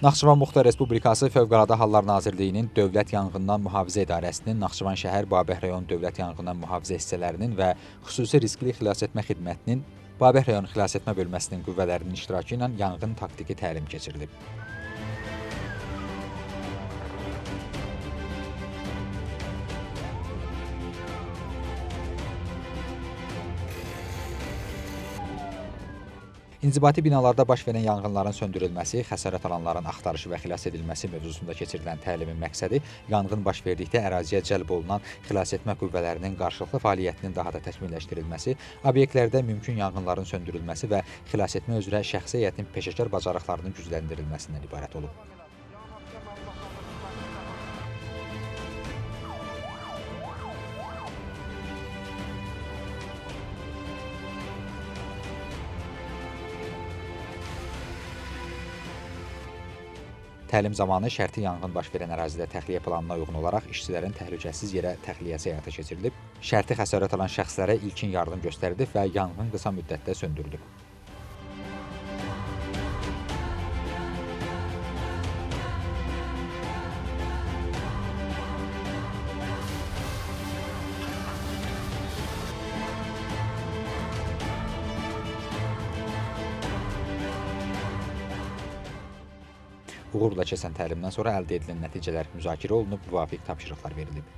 Naxçıvan Muxtar Respublikası Fövqəladə Hallar Nazirliyinin Dövlət Yanğından Mühafizə İdarəsinin, Naxçıvan şəhər Babək rayon Dövlət Yanğından Mühafizə hissələrinin və xüsusi riskli xilasetmə xidmətinin Babək rayon xilasetmə bölməsinin qüvvələrinin iştirakı ilə yanğın taktiki təlim keçirilib. İnzibati binalarda baş verən yanğınların söndürülməsi, xəsarət alanların axtarışı və xilas edilməsi mövzusunda keçirilən təlimin məqsədi yanğın baş verdikdə əraziyə cəlb olunan xilasetmə qüvvələrinin qarşılıqlı fəaliyyətinin daha da təkmilləşdirilməsi, obyektlərdə mümkün yanğınların söndürülməsi və xilasetmə üzrə şəxsi heyətin peşəkar bacarıqlarının gücləndirilməsindən ibarət olub. Təlim zamanı şərti yanğın baş verən ərazidə təxliyə planına uyğun olaraq işçilərin təhlükəsiz yerə təxliyəsi həyata keçirilib, şərti xəsarət alan şəxslərə ilkin yardım göstərilib və yanğın qısa müddətdə söndürülüb. Uğurla keçən təlimdən sonra əldə edilən nəticələr müzakirə olunub, müvafiq tapşırıqlar verilib.